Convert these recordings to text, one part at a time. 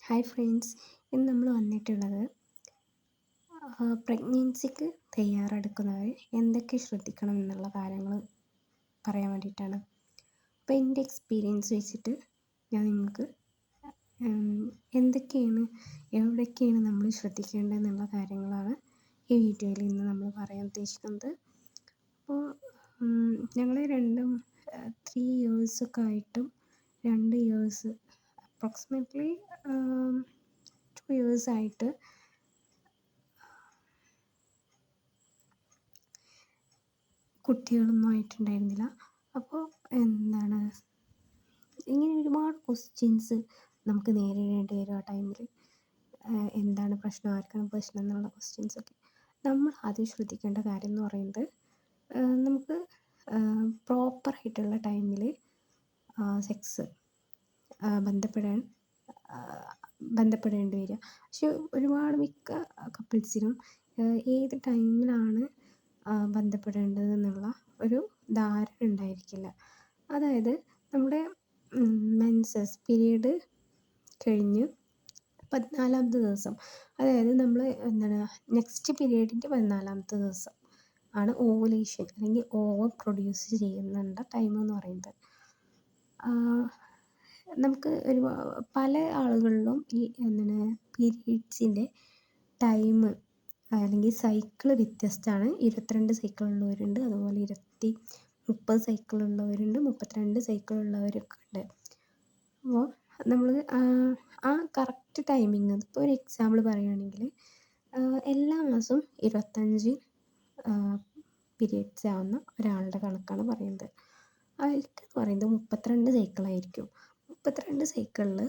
Hi friends, ഇന്ന് നമ്മൾ വന്നിട്ടുള്ളത് പ്രഗ്നൻസിക്ക് തയ്യാറെടുക്കുന്നവർ എന്തൊക്കെ ശ്രദ്ധിക്കണം എന്നുള്ള കാര്യങ്ങൾ പറയാൻ വേണ്ടിയിട്ടാണ്. അപ്പോൾ എൻ്റെ എക്സ്പീരിയൻസ് വെച്ചിട്ട് ഞാൻ നിങ്ങൾക്ക് എന്തൊക്കെയാണ് എവിടെയൊക്കെയാണ് നമ്മൾ ശ്രദ്ധിക്കേണ്ടത് എന്നുള്ള കാര്യങ്ങളാണ് ഈ വീഡിയോയിൽ ഇന്ന് നമ്മൾ പറയാൻ ഉദ്ദേശിക്കുന്നത്. അപ്പോൾ ഞങ്ങൾ രണ്ടും 3 ഇയേഴ്സൊക്കെ ആയിട്ടും 2 ഇയേഴ്സ് അപ്രോക്സിമേറ്റ്ലി 2 ഇയേഴ്സായിട്ട് കുട്ടികളൊന്നും ആയിട്ടുണ്ടായിരുന്നില്ല. അപ്പോൾ ഇങ്ങനെ ഒരുപാട് ക്വസ്റ്റ്യൻസ് നമുക്ക് നേരിടേണ്ടി വരും ആ ടൈമിൽ. എന്താണ് പ്രശ്നം, ആർക്കാണ് പ്രശ്നം എന്നുള്ള ക്വസ്റ്റ്യൻസൊക്കെ. നമ്മൾ ആദ്യം ശ്രദ്ധിക്കേണ്ട കാര്യം എന്ന് പറയുന്നത്, നമുക്ക് പ്രോപ്പറായിട്ടുള്ള ടൈമിൽ സെക്സ് ബന്ധപ്പെടേണ്ടി വരിക. പക്ഷെ മിക്ക കപ്പിൾസിനും ഏത് ടൈമിലാണ് ബന്ധപ്പെടേണ്ടതെന്നുള്ള ഒരു ധാരണ ഉണ്ടായിരിക്കില്ല. അതായത് നമ്മുടെ മെൻസസ് പീരീഡ് കഴിഞ്ഞ് 14ാമത്തെ ദിവസം, അതായത് നമ്മൾ നെക്സ്റ്റ് പീരീഡിൻ്റെ 14ാമത്തെ ദിവസം ആണ് ഓവുലേഷൻ അല്ലെങ്കിൽ ഓവം പ്രൊഡ്യൂസ് ചെയ്യുന്നുണ്ട ടൈം എന്ന് പറയുന്നത്. നമുക്ക് പല ആളുകളിലും ഈ പീരീഡ്സിൻ്റെ ടൈം അല്ലെങ്കിൽ സൈക്കിള് വ്യത്യസ്തമാണ്. 22 സൈക്കിളുള്ളവരുണ്ട്, അതുപോലെ 30 സൈക്കിളുള്ളവരുണ്ട്, 32 സൈക്കിളുള്ളവരൊക്കെ ഉണ്ട്. അപ്പോൾ നമ്മൾ ആ കറക്റ്റ് ടൈമിങ്, ഇപ്പോൾ ഒരു എക്സാമ്പിൾ പറയുകയാണെങ്കിൽ എല്ലാ മാസവും 25 പീരീഡ്സ് ആവുന്ന ഒരാളുടെ കണക്കാണ് പറയുന്നത്. അവർക്കെന്ന് പറയുന്നത് 32 സൈക്കിളായിരിക്കും. 32 സൈക്കിളിൽ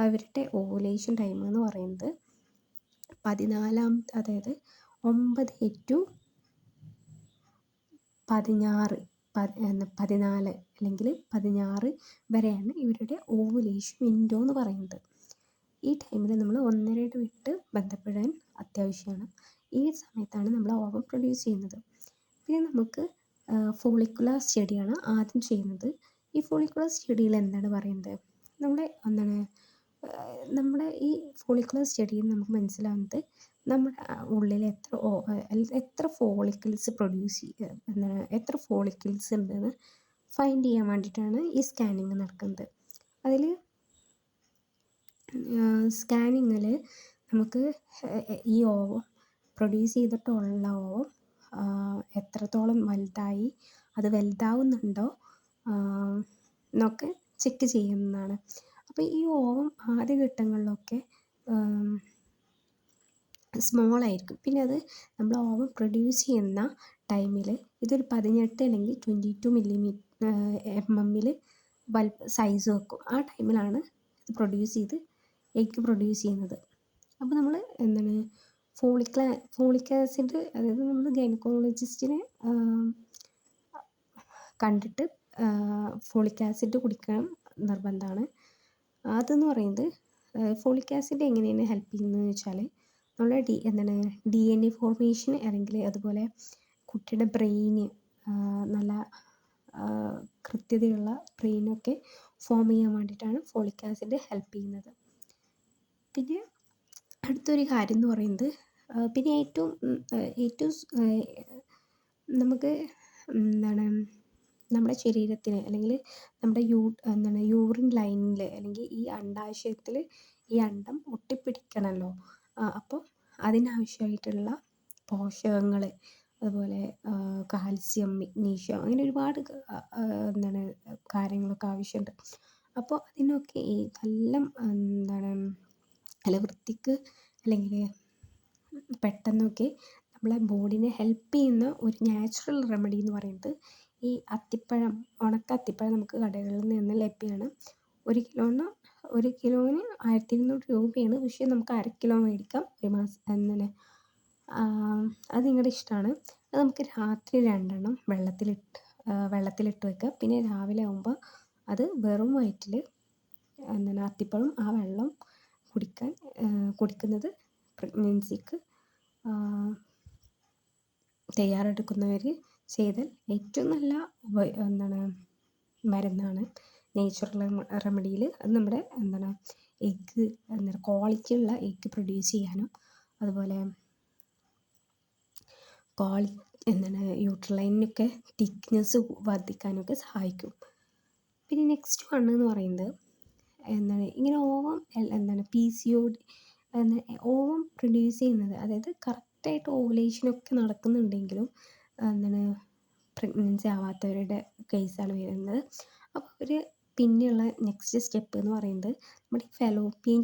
അവരുടെ ഓവുലേഷൻ ടൈം എന്ന് പറയുന്നത് 14, അതായത് 9 to 16, 14 അല്ലെങ്കിൽ 16 വരെയാണ് ഇവരുടെ ഓവുലേഷൻ വിൻഡോ എന്ന് പറയുന്നത്. ഈ ടൈമിൽ നമ്മൾ 1.5 വിട്ട് ബന്ധപ്പെടാൻ അത്യാവശ്യമാണ്. ഈ സമയത്താണ് നമ്മൾ ഓവം പ്രൊഡ്യൂസ് ചെയ്യുന്നത്. പിന്നെ നമുക്ക് ഫോളിക്കുലർ സ്റ്റഡിയാണ് ആദ്യം ചെയ്യുന്നത്. ഈ ഫോളിക്കുലർ സ്റ്റഡിയിൽ എന്താണ് പറയുന്നത്, നമ്മുടെ ഈ ഫോളിക്കുലർ സ്റ്റഡിയിൽ നമുക്ക് മനസ്സിലാവുന്നത് നമ്മുടെ ഉള്ളിൽ എത്ര ഫോളിക്കിൾസ് എത്ര ഫോളിക്കിൾസ് ഉണ്ടെന്ന് ഫൈൻഡ് ചെയ്യാൻ വേണ്ടിയിട്ടാണ് ഈ സ്കാനിങ് നടക്കുന്നത്. അതിൽ സ്കാനിങ്ങിൽ നമുക്ക് ഈ ഓവം പ്രൊഡ്യൂസ് ചെയ്തിട്ടുള്ള ഓവം എത്രത്തോളം വലുതായി, അത് വലുതാവുന്നുണ്ടോ എന്നൊക്കെ ചെക്ക് ചെയ്യുന്നതാണ്. അപ്പോൾ ഈ ഓവം ആദ്യഘട്ടങ്ങളിലൊക്കെ സ്മോളായിരിക്കും. പിന്നെ അത് നമ്മൾ ഓവം പ്രൊഡ്യൂസ് ചെയ്യുന്ന ടൈമിൽ ഇതൊരു 18 അല്ലെങ്കിൽ 22 mm സൈസ് വെക്കും. ആ ടൈമിലാണ് ഇത് എഗ് പ്രൊഡ്യൂസ് ചെയ്യുന്നത്. അപ്പോൾ നമ്മൾ ഫോളിക് ആസിഡ്, അതായത് നമ്മൾ ഗൈനക്കോളജിസ്റ്റിനെ കണ്ടിട്ട് ഫോളിക് ആസിഡ് കുടിക്കാൻ നിർബന്ധമാണ്. അതെന്ന് പറയുന്നത്, ഫോളിക് ആസിഡ് എങ്ങനെയാണ് ഹെൽപ്പ് ചെയ്യുന്നതെന്ന് വെച്ചാൽ നമ്മുടെ DNA ഫോർമേഷൻ, അല്ലെങ്കിൽ അതുപോലെ കുട്ടിയുടെ ബ്രെയിന് നല്ല കൃത്യതയുള്ള ബ്രെയിനൊക്കെ ഫോം ചെയ്യാൻ വേണ്ടിയിട്ടാണ് ഫോളിക് ആസിഡ് ഹെൽപ്പ് ചെയ്യുന്നത്. പിന്നെ അടുത്തൊരു കാര്യം എന്ന് പറയുന്നത്, പിന്നെ ഏറ്റവും നമുക്ക് നമ്മുടെ ശരീരത്തിന്, അല്ലെങ്കിൽ നമ്മുടെ യൂറിൻ ലൈനിൽ, അല്ലെങ്കിൽ ഈ അണ്ഡാശയത്തിൽ ഈ അണ്ഡം ഒട്ടിപ്പിടിക്കണമല്ലോ. അപ്പോൾ അതിനാവശ്യമായിട്ടുള്ള പോഷകങ്ങൾ, അതുപോലെ കാൽസ്യം, മഗ്നീഷ്യം, അങ്ങനെ ഒരുപാട് കാര്യങ്ങളൊക്കെ ആവശ്യമുണ്ട്. അപ്പോൾ അതിനൊക്കെ നല്ല വൃത്തിക്ക്, അല്ലെങ്കിൽ പെട്ടെന്നൊക്കെ നമ്മളെ ബോഡീനെ ഹെൽപ്പ് ചെയ്യുന്ന ഒരു നാച്ചുറൽ റെമഡി എന്ന് പറയുന്നത് ഈ അത്തിപ്പഴം, ഉണക്ക അത്തിപ്പഴം നമുക്ക് കടകളിൽ നിന്ന് ലഭ്യമാണ്. 1 കിലോന് 1200 രൂപയാണ്. പക്ഷേ നമുക്ക് 1/2 കിലോ മേടിക്കാം ഒരു മാസം. അത് നിങ്ങളുടെ ഇഷ്ടമാണ്. അത് നമുക്ക് രാത്രി 2 എണ്ണം വെള്ളത്തിലിട്ട് വെക്കുക. പിന്നെ രാവിലെ ആകുമ്പോൾ അത് വെറും വയറ്റിൽ അത്തിപ്പഴം ആ വെള്ളം കുടിക്കുന്നത് പ്രഗ്നൻസിക്ക് തയ്യാറെടുക്കുന്നവർ ചെയ്താൽ ഏറ്റവും നല്ല മരുന്നാണ്. നേച്ചുറൽ റെമഡിയിൽ അത് നമ്മുടെ എഗ്ഗ് എന്താണ് ക്വാളിറ്റിയുള്ള എഗ്ഗ് പ്രൊഡ്യൂസ് ചെയ്യാനും അതുപോലെ എന്താണ് യൂട്രലൈനിനൊക്കെ തിക്നെസ് വർദ്ധിക്കാനൊക്കെ സഹായിക്കും. പിന്നെ നെക്സ്റ്റ് എന്ന് പറയുന്നത് എന്താണ് ഇങ്ങനെ PCOD ഓവം പ്രൊഡ്യൂസ് ചെയ്യുന്നത്, അതായത് കറക്റ്റായിട്ട് ഓവുലേഷനൊക്കെ നടക്കുന്നുണ്ടെങ്കിലും എന്താണ് പ്രഗ്നൻസി ആവാത്തവരുടെ കേസാണ് വരുന്നത്. അപ്പോൾ പിന്നെയുള്ള നെക്സ്റ്റ് സ്റ്റെപ്പ് എന്ന് പറയുന്നത് നമ്മുടെ ഫെലോപ്പിയൻ